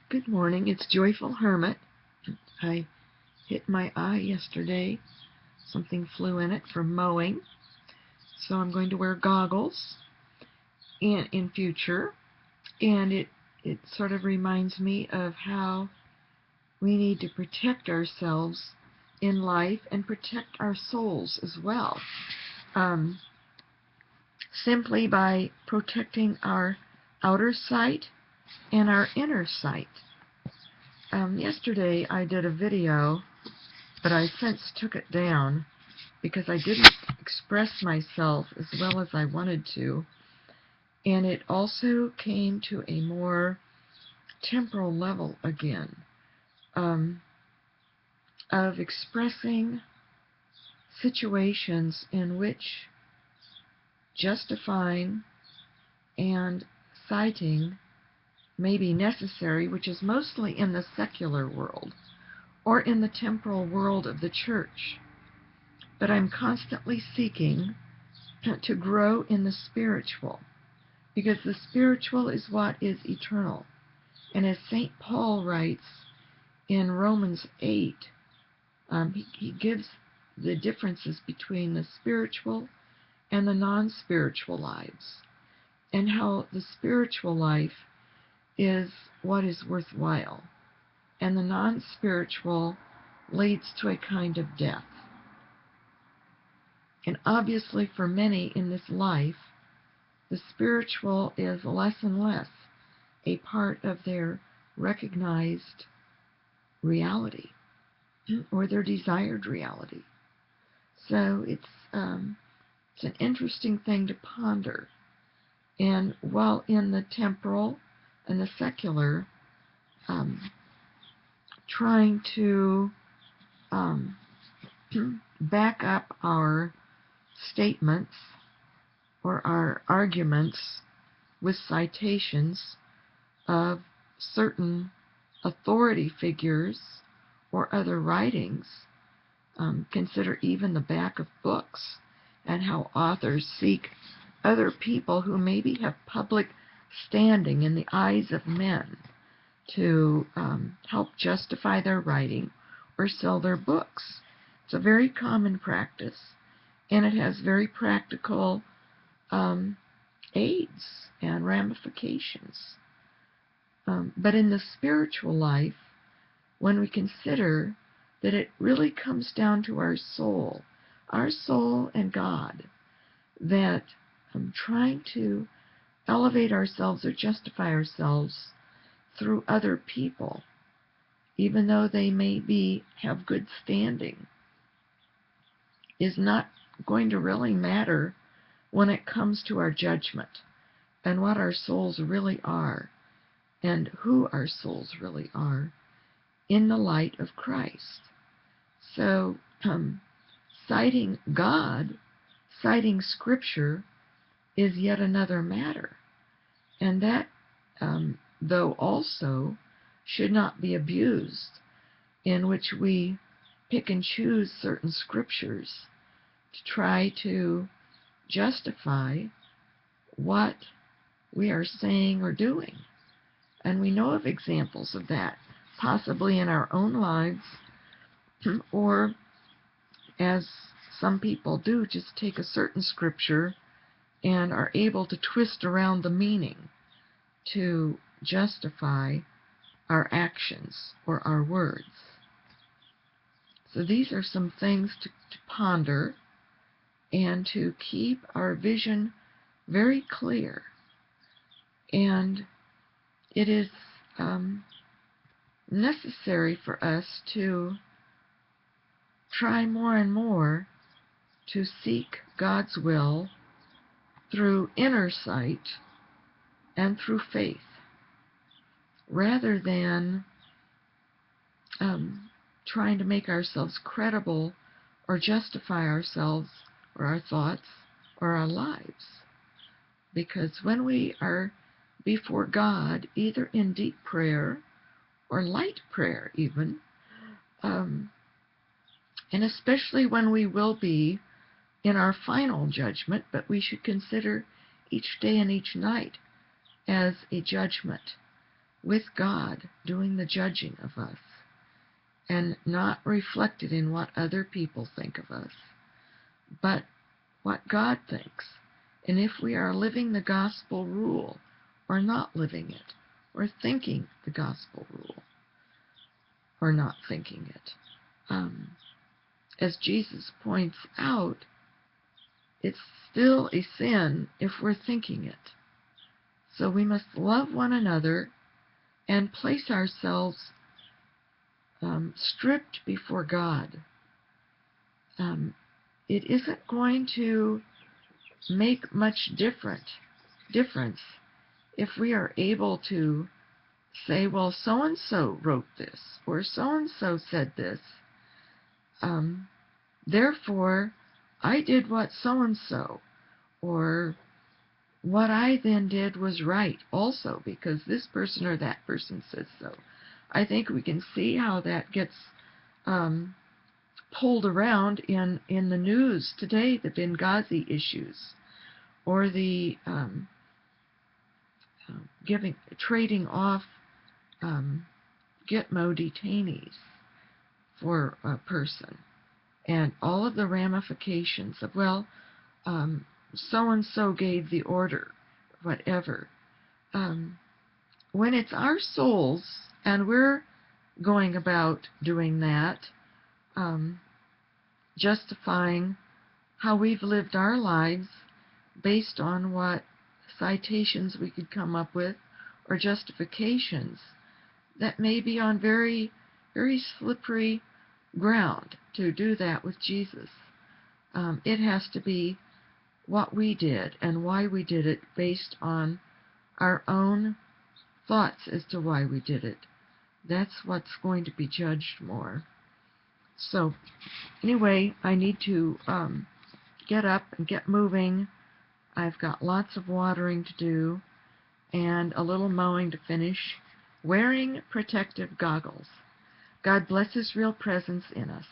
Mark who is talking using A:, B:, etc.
A: Good morning. It's Joyful Hermit. I hit my eye yesterday. Something flew in it from mowing. So I'm going to wear goggles in future. And it sort of reminds me of how we need to protect ourselves in life and protect our souls as well. Simply by protecting our outer sight and our inner sight. Yesterday I did a video, but I since took it down because I didn't express myself as well as I wanted to, and it also came to a more temporal level again, of expressing situations in which justifying and citing may be necessary, which is mostly in the secular world or in the temporal world of the church. But I'm constantly seeking to grow in the spiritual, because the spiritual is what is eternal. And as St. Paul writes in Romans 8, he gives the differences between the spiritual and the non-spiritual lives, and how the spiritual life is what is worthwhile, and the non-spiritual leads to a kind of death. And obviously for many in this life, the spiritual is less and less a part of their recognized reality or their desired reality. So it's an interesting thing to ponder. And while in the temporal and the secular, trying to back up our statements or our arguments with citations of certain authority figures or other writings. Consider even the back of books and how authors seek other people who maybe have public standing in the eyes of men to help justify their writing or sell their books. It's a very common practice, and it has very practical aids and ramifications. But in the spiritual life, when we consider that it really comes down to our soul and God, that trying to elevate ourselves or justify ourselves through other people, even though they may have good standing, is not going to really matter when it comes to our judgment and what our souls really are and who our souls really are in the light of Christ. So, citing God, citing Scripture, is yet another matter. And that, though also, should not be abused, in which we pick and choose certain Scriptures to try to justify what we are saying or doing. And we know of examples of that, possibly in our own lives, or as some people do, just take a certain scripture and are able to twist around the meaning to justify our actions or our words. So these are some things to ponder and to keep our vision very clear. And it is necessary for us to try more and more to seek God's will through inner sight and through faith, rather than trying to make ourselves credible or justify ourselves or our thoughts or our lives. Because when we are before God, either in deep prayer or light prayer even, and especially when we will be in our final judgment, but we should consider each day and each night as a judgment, with God doing the judging of us, and not reflected in what other people think of us, but what God thinks, and if we are living the gospel rule or not living it, or thinking the gospel rule or not thinking it. As Jesus points out, it's still a sin if we're thinking it. So we must love one another and place ourselves stripped before God. It isn't going to make much difference if we are able to say, well, so-and-so wrote this, or so-and-so said this. Therefore, I did what so-and-so, or what I then did was right also, because this person or that person says so. I think we can see how that gets pulled around in the news today, the Benghazi issues, or the trading off Gitmo detainees for a person, and all of the ramifications of, well, so-and-so gave the order, whatever. When it's our souls and we're going about doing that, justifying how we've lived our lives based on what citations we could come up with, or justifications, that may be on very, very slippery ground to do that with Jesus. It has to be what we did and why we did it based on our own thoughts as to why we did it. That's what's going to be judged more. So, anyway, I need to get up and get moving. I've got lots of watering to do and a little mowing to finish. Wearing protective goggles. God bless His real presence in us.